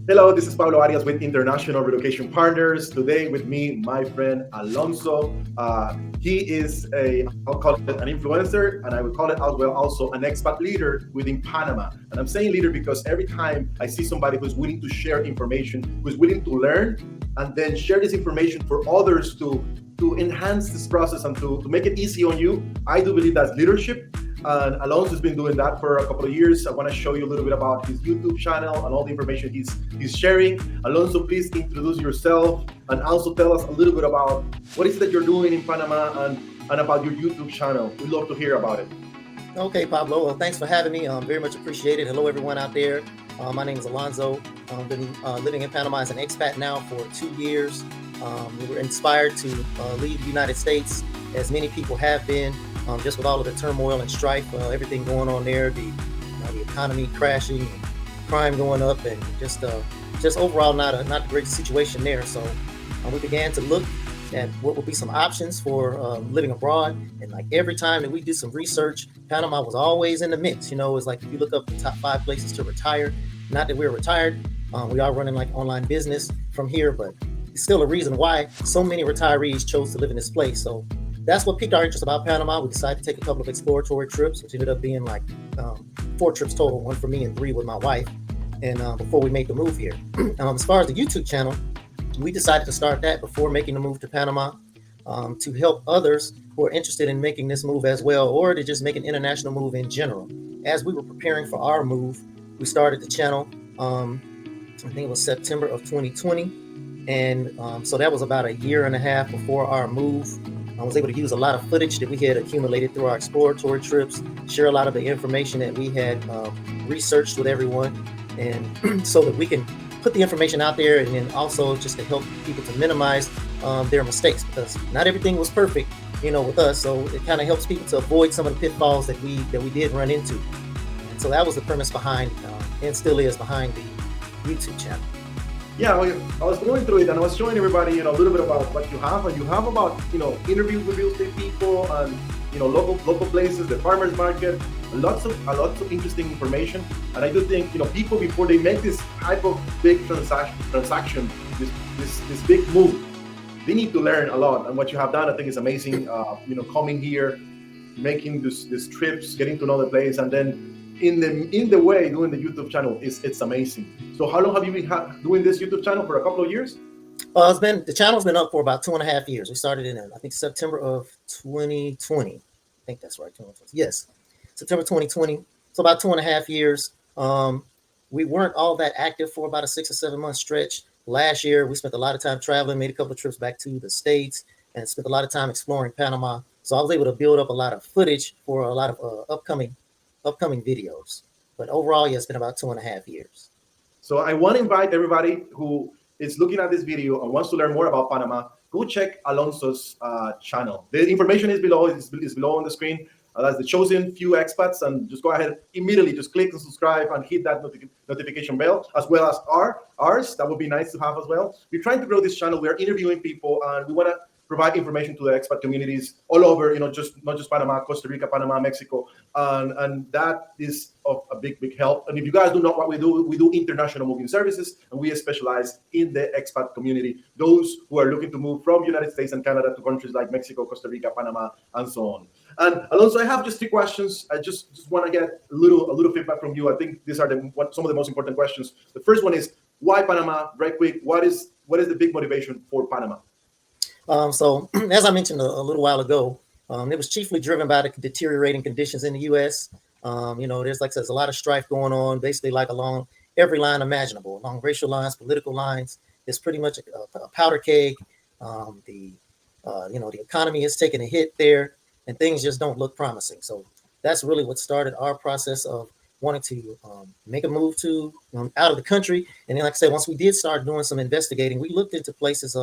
Hello, this is Pablo Arias with International Relocation Partners. Today with me, my friend Alonzo. He is I'll call it an influencer, and I would call it as well also an expat leader within Panama. And I'm saying leader because every time I see somebody who's willing to share information, who's willing to learn, and then share this information for others to enhance this process and to make it easy on you, I do believe that's leadership. And Alonso's been doing that for a couple of years. I want to show you a little bit about his YouTube channel and all the information he's sharing. Alonso, please introduce yourself and also tell us a little bit about what is it that you're doing in Panama and about your YouTube channel. We'd love to hear about it. Okay, Pablo. Well, thanks for having me. Very much appreciated. Hello, everyone out there. My name is Alonzo. I've been living in Panama as an expat now for 2 years. We were inspired to leave the United States, as many people have been. Just with all of the turmoil and strife, everything going on there, the economy crashing, and crime going up, and just overall not a great situation there. So we began to look at what would be some options for living abroad. And like every time that we did some research, Panama was always in the mix. It's like if you look up the top 5 places to retire, not that we're retired, we are running like online business from here, but it's still a reason why so many retirees chose to live in this place. So that's what piqued our interest about Panama. We decided to take a couple of exploratory trips, which ended up being like 4 trips total, 1 for me and 3 with my wife. And before we made the move here, as far as the YouTube channel, we decided to start that before making the move to Panama to help others who are interested in making this move as well, or to just make an international move in general. As we were preparing for our move, we started the channel. I think it was September of 2020, and so that was about a year and a half before our move. I was able to use a lot of footage that we had accumulated through our exploratory trips, share a lot of the information that we had researched with everyone, and so that we can put the information out there, and then also just to help people to minimize their mistakes, because not everything was perfect, with us. So it kind of helps people to avoid some of the pitfalls that we did run into. And so that was the premise behind, and still is behind, the YouTube channel. Yeah, I was going through it and I was showing everybody, a little bit about what you have, and you have about, interviews with real estate people and, local places, the farmers market, lots of interesting information. And I do think, people before they make this type of big transaction, this big move, they need to learn a lot. And what you have done, I think, is amazing. Coming here, making these trips, getting to know the place, and then in the way doing the YouTube channel it's amazing. So how long have you been doing this YouTube channel? For a couple of years? The channel's been up for about 2.5 years. We started in, I think, September of 2020. I think that's right, 2020. Yes, September 2020. So about 2.5 years. We weren't all that active for about a 6 or 7 month stretch. Last year, we spent a lot of time traveling, made a couple of trips back to the States, and spent a lot of time exploring Panama. So I was able to build up a lot of footage for a lot of upcoming videos. But overall, yeah, it's been about 2.5 years. So I want to invite everybody who is looking at this video and wants to learn more about Panama, go check Alonso's channel. The information is below. It's below on the screen. That's the chosen Few Expats, and just go ahead immediately, just click and subscribe and hit that notification bell, as well as ours. That would be nice to have as well. We're trying to grow this channel. We're interviewing people, and we want to provide information to the expat communities all over, not just Panama, Costa Rica, Panama, Mexico, and that is of a big help. And if you guys do know what we do international moving services, and we specialize in the expat community, those who are looking to move from United States and Canada to countries like Mexico, Costa Rica, Panama, and so on. And Alonso, I have just 3 questions. I just want to get a little feedback from you. I think these are some of the most important questions. The first one is, why Panama? Very quick. What is the big motivation for Panama? So as I mentioned a little while ago, it was chiefly driven by the deteriorating conditions in the U.S. There's a lot of strife going on, basically like along every line imaginable, along racial lines, political lines. It's pretty much a powder keg. The economy is taking a hit there, and things just don't look promising. So that's really what started our process of wanting to make a move to out of the country. And then, like I said, once we did start doing some investigating, we looked into places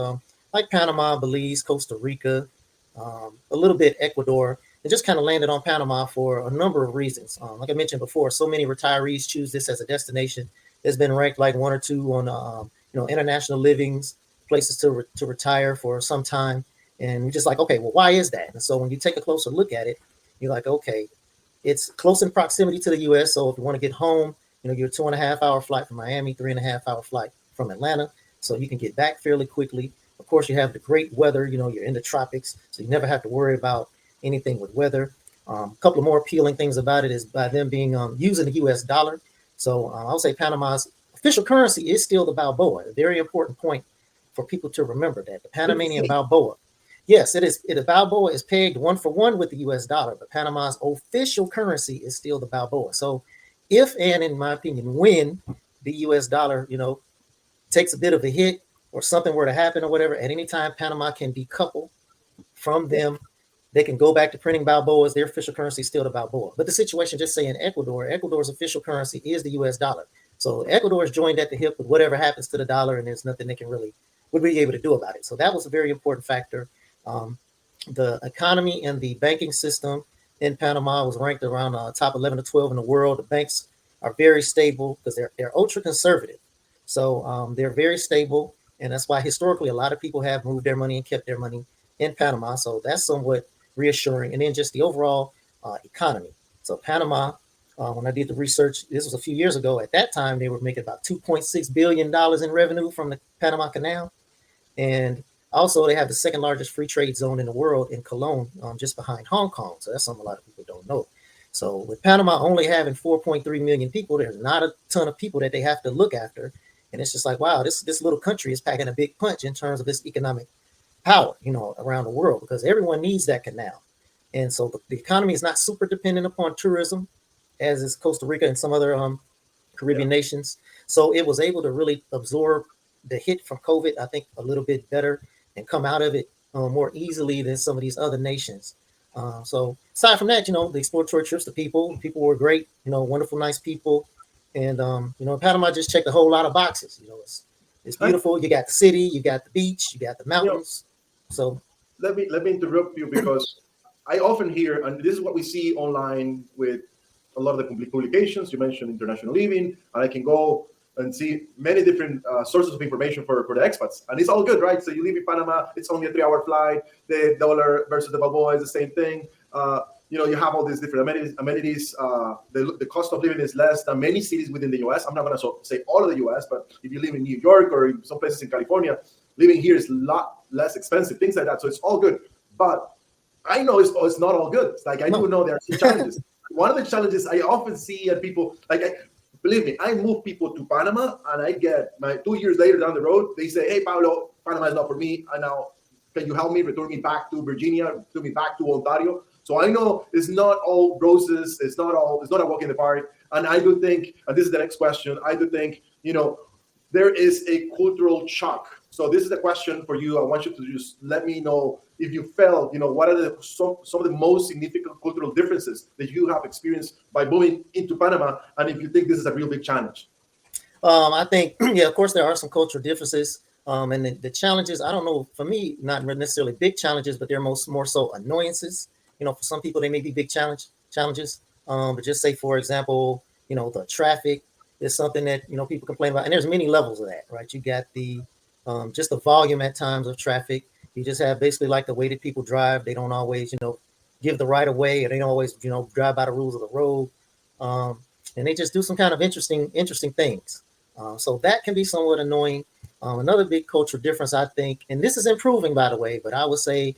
like Panama, Belize, Costa Rica, a little bit Ecuador, and just kind of landed on Panama for a number of reasons. Like I mentioned before, so many retirees choose this as a destination. It's been ranked like 1 or 2 on international livings, places to retire for some time. And we're just like, okay, well, why is that? And so when you take a closer look at it, you're like, okay, it's close in proximity to the U.S. So if you want to get home, you're a 2.5 hour flight from Miami, 3.5 hour flight from Atlanta. So you can get back fairly quickly. Of course, you have the great weather. You're in the tropics, so you never have to worry about anything with weather. A couple of more appealing things about it is by them being using the U.S. dollar. So I would say Panama's official currency is still the Balboa. A very important point for people to remember that the Panamanian Balboa. Yes, it is. The Balboa is pegged 1-for-1 with the U.S. dollar, but Panama's official currency is still the Balboa. So, if and in my opinion, when the U.S. dollar, takes a bit of a hit or something were to happen or whatever, at any time Panama can decouple from them. They can go back to printing Balboas. Their official currency is still the Balboa. But the situation, just say in Ecuador, Ecuador's official currency is the U.S. dollar. So Ecuador is joined at the hip with whatever happens to the dollar, and there's nothing they can really would be able to do about it. So that was a very important factor. The economy and the banking system in Panama was ranked around top 11 to 12 in the world. The banks are very stable because they're ultra conservative. So they're very stable, and that's why historically a lot of people have moved their money and kept their money in Panama. So that's somewhat reassuring. And then just the overall economy. So Panama, when I did the research, this was a few years ago. At that time, they were making about $2.6 billion in revenue from the Panama Canal. And also, they have the second largest free trade zone in the world in Cologne, just behind Hong Kong. So that's something a lot of people don't know. So with Panama only having 4.3 million people, there's not a ton of people that they have to look after. And it's just like, wow, this little country is packing a big punch in terms of its economic power, around the world, because everyone needs that canal. And so the economy is not super dependent upon tourism, as is Costa Rica and some other Caribbean nations. So it was able to really absorb the hit from COVID, I think, a little bit better and come out of it more easily than some of these other nations. So aside from that, the exploratory trips, the people were great, wonderful, nice people. And, Panama just checked a whole lot of boxes. It's beautiful. You got the city, you got the beach, you got the mountains. So let me interrupt you because I often hear, and this is what we see online with a lot of the publications. You mentioned international living, and I can go and see many different sources of information for the expats, and it's all good, right? So you live in Panama, it's only a 3-hour flight. The dollar versus the Balboa is the same thing. You have all these different amenities. The cost of living is less than many cities within the U.S. I'm not going to say all of the U.S., but if you live in New York or in some places in California, living here is a lot less expensive, things like that. So it's all good. But I know it's not all good. It's like I do know there are some challenges. One of the challenges I often see at people, believe me, I move people to Panama, and I get 2 years later down the road, they say, "Hey, Pablo, Panama is not for me. And now, can you help me return me back to Virginia, return me back to Ontario?" So I know it's not all roses. It's not a walk in the park. And I do think, and this is the next question, I do think, there is a cultural shock. So this is a question for you. I want you to just let me know if you felt, what are some of the most significant cultural differences that you have experienced by moving into Panama, and if you think this is a real big challenge. I think, of course, there are some cultural differences. And the challenges, I don't know, for me, not necessarily big challenges, but they're more so annoyances. For some people, they may be big challenges. But just say, for example, the traffic is something that, people complain about. And there's many levels of that, right? You got the just the volume at times of traffic. You just have basically like the way that people drive. They don't always, give the right of way, or they don't always, drive by the rules of the road. And they just do some kind of interesting things. So that can be somewhat annoying. Another big cultural difference, I think, and this is improving, by the way, but I would say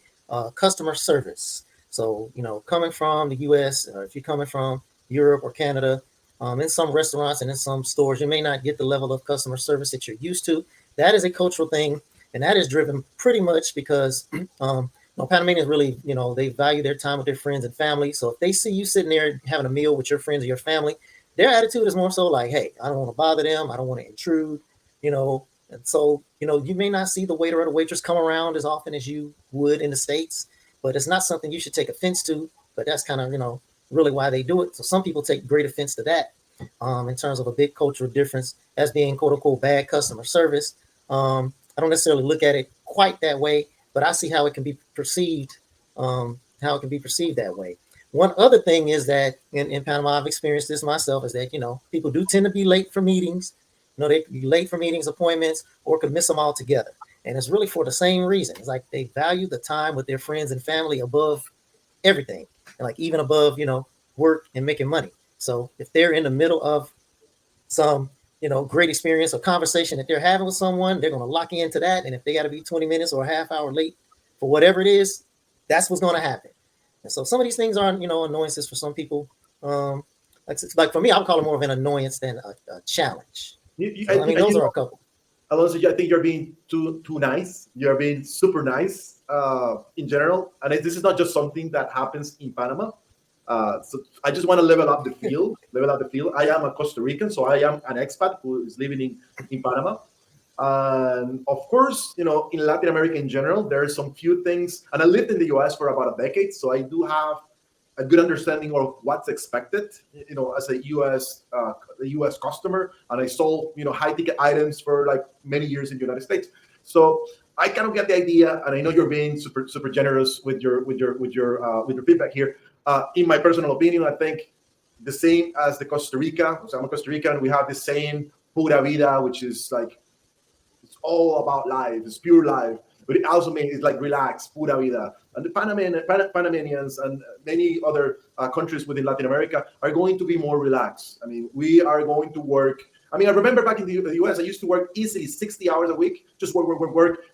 customer service. So, coming from the U.S., or if you're coming from Europe or Canada, in some restaurants and in some stores, you may not get the level of customer service that you're used to. That is a cultural thing, and that is driven pretty much because Panamanians really, they value their time with their friends and family. So if they see you sitting there having a meal with your friends or your family, their attitude is more so like, hey, I don't want to bother them. I don't want to intrude, And so, you may not see the waiter or the waitress come around as often as you would in the States, but it's not something you should take offense to. But that's kind of, really why they do it. So some people take great offense to that in terms of a big cultural difference as being, quote unquote, bad customer service. I don't necessarily look at it quite that way, but I see how it can be perceived, that way. One other thing is that in Panama, I've experienced this myself, is that, people do tend to be late for meetings. They could be late for meetings, appointments, or could miss them all together. And it's really for the same reason. It's like they value the time with their friends and family above everything, and like even above, work and making money. So if they're in the middle of some, great experience or conversation that they're having with someone, they're going to lock into that. And if they got to be 20 minutes or a half hour late for whatever it is, that's what's going to happen. And so some of these things are, annoyances for some people. Like for me, I would call it more of an annoyance than a challenge. So, I mean, those are a couple. Alonso, I think you're being too nice. You're being super nice in general, and this is not just something that happens in Panama. So I just want to level up the field. I am a Costa Rican, so I am an expat who is living in Panama. And of course, in Latin America in general, there are some few things. And I lived in the US for about a decade, so I do have a good understanding of what's expected, as a US customer, and I sold, high ticket items for like many years in the United States. So I kind of get the idea, and I know you're being super generous with your feedback here. In my personal opinion, I think the same as the Costa Rica. So I'm a Costa Rican. We have the same pura vida, which is like it's all about life. It's pure life. But it also means it's like relax, pura vida. And the Panamanians and many other countries within Latin America are going to be more relaxed. I mean, we are going to work. I mean, I remember back in the US, I used to work easily 60 hours a week, just work.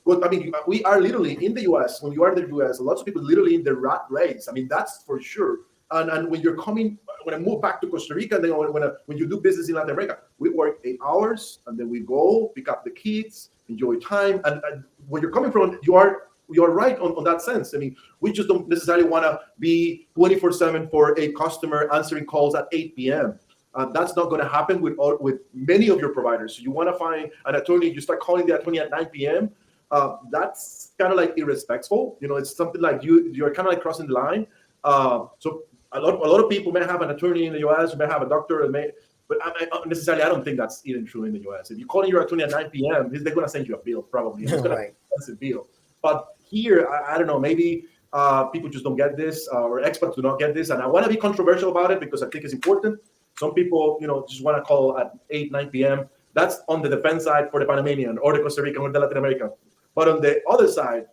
But I mean, we are literally in the US, when you are in the US, lots of people literally in the rat race. I mean, that's for sure. And when I move back to Costa Rica, then when you do business in Latin America, we work 8 hours and then we go pick up the kids, enjoy time. And where you're coming from, you are right on that sense. I mean, we just don't necessarily want to be 24/7 for a customer answering calls at 8 p.m. That's not going to happen with many of your providers. So you want to find an attorney, you start calling the attorney at 9 p.m. That's kind of like irrespectful. It's something like you're kind of like crossing the line. So a lot of people may have an attorney in the US, may have a doctor, but I don't think that's even true in the US. If you're calling your attorney at 9 p.m., they're going to send you a bill probably. It's going to be an expensive bill. But here, I don't know, maybe people just don't get this, or experts do not get this. And I want to be controversial about it because I think it's important. Some people, just want to call at 8, 9 p.m. That's on the defense side for the Panamanian or the Costa Rican or the Latin American. But on the other side,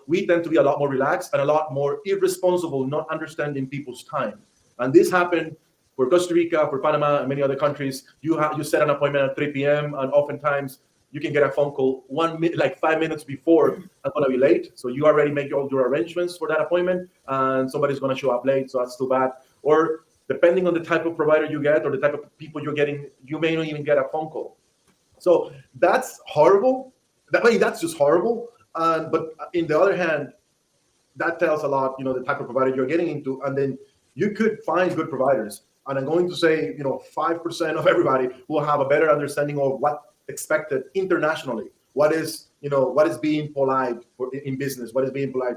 we tend to be a lot more relaxed and a lot more irresponsible, not understanding people's time. And this happened for Costa Rica, for Panama, and many other countries. You set an appointment at 3 p.m. and oftentimes you can get a phone call 5 minutes before I'm going to be late. So you already make all your arrangements for that appointment and somebody's going to show up late. So that's too bad. Or depending on the type of provider you get or the type of people you're getting, you may not even get a phone call. So that's horrible. That's just horrible. But in the other hand, that tells a lot, the type of provider you're getting into. And then you could find good providers. And I'm going to say, 5% of everybody will have a better understanding of what expected internationally. What is being polite in business? What is being polite?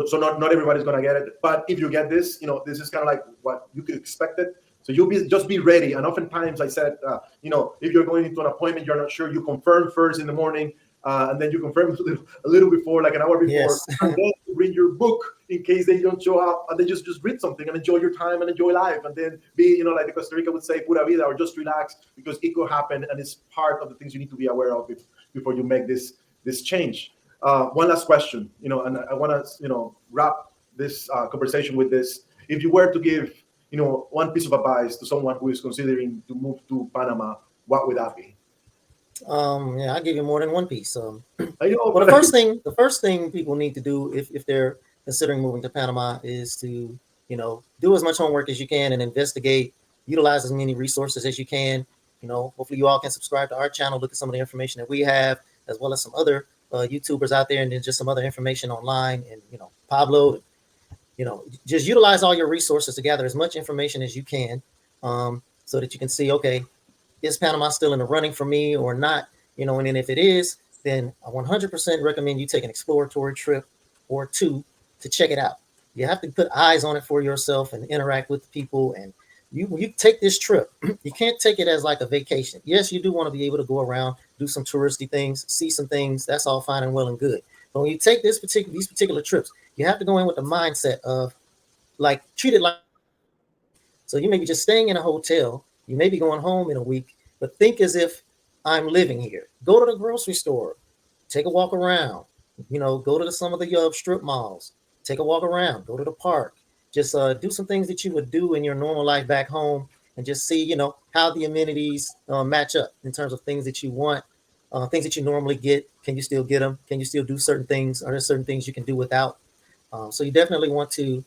So not everybody's going to get it. But if you get this, this is kind of like what you could expect it. So just be ready. And oftentimes I said, if you're going into an appointment, you're not sure, you confirm first in the morning. And then you confirm a little before, like an hour before, yes. And then you read your book in case they don't show up, and then just read something and enjoy your time and enjoy life, and then be, like the Costa Rica would say, pura vida, or just relax, because it could happen, and it's part of the things you need to be aware of before you make this change. One last question, and I want to, wrap this conversation with this. If you were to give, one piece of advice to someone who is considering to move to Panama, what would that be? I'll give you more than one piece. Well, the first thing people need to do if they're considering moving to Panama is to, do as much homework as you can and investigate, utilize as many resources as you can. Hopefully you all can subscribe to our channel, look at some of the information that we have, as well as some other YouTubers out there, and then just some other information online. And, Pablo, just utilize all your resources to gather as much information as you can, so that you can see, okay, is Panama still in the running for me or not? And then if it is, then I 100% recommend you take an exploratory trip or two to check it out. You have to put eyes on it for yourself and interact with people. And you take this trip, you can't take it as like a vacation. Yes, you do want to be able to go around, do some touristy things, see some things. That's all fine and well and good. But when you take these particular trips, you have to go in with the mindset of treat it like. So you may be just staying in a hotel. You may be going home in a week, but think as if I'm living here. Go to the grocery store, take a walk around, go to some of the strip malls, take a walk around, go to the park, just do some things that you would do in your normal life back home, and just see, you know, how the amenities match up in terms of things that you want, things that you normally get. Can you still get them? Can you still do certain things? Are there certain things you can do without? So you definitely want to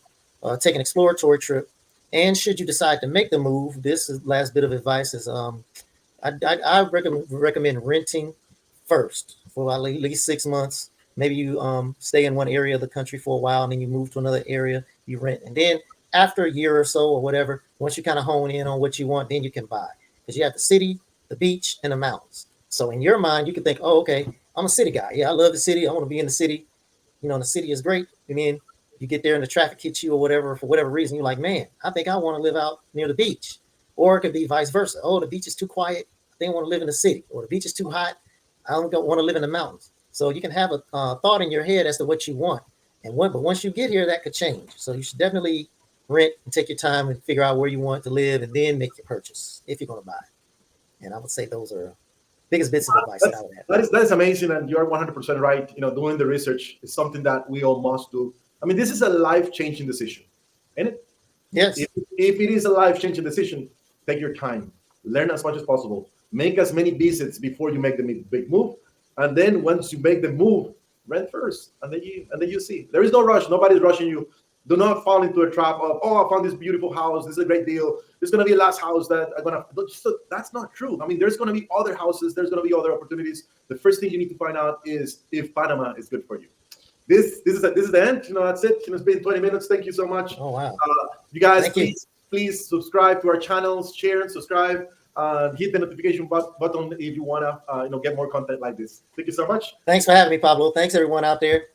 take an exploratory trip. And should you decide to make the move, this is last bit of advice is I recommend renting first for at least 6 months. Maybe you stay in one area of the country for a while, and then you move to another area, you rent. And then after a year or so or whatever, once you kind of hone in on what you want, then you can buy. Because you have the city, the beach, and the mountains. So in your mind, you can think, oh, okay, I'm a city guy. Yeah, I love the city. I want to be in the city. You know, the city is great. And then you get there and the traffic hits you or whatever, for whatever reason, you're like, man, I think I want to live out near the beach. Or it could be vice versa. Oh, the beach is too quiet. I think I want to live in the city. Or the beach is too hot. I don't want to live in the mountains. So you can have a thought in your head as to what you want. But once you get here, that could change. So you should definitely rent and take your time and figure out where you want to live and then make your purchase if you're going to buy. And I would say those are biggest bits of advice that I would have. That is amazing, and you're 100% right. You know, doing the research is something that we all must do. I mean, this is a life-changing decision, isn't it? Yes. If it is a life-changing decision, take your time, learn as much as possible, make as many visits before you make the big move, and then once you make the move, rent first, and then you see. There is no rush. Nobody's rushing you. Do not fall into a trap of, oh, I found this beautiful house. This is a great deal. This is going to be a last house that I'm going to. That's not true. I mean, there's going to be other houses. There's going to be other opportunities. The first thing you need to find out is if Panama is good for you. This is the end. You know, that's it. You know, it's been 20 minutes. Thank you so much. Oh, wow. You guys, please subscribe to our channels, share and subscribe. Hit the notification button if you want to get more content like this. Thank you so much. Thanks for having me, Pablo. Thanks, everyone out there.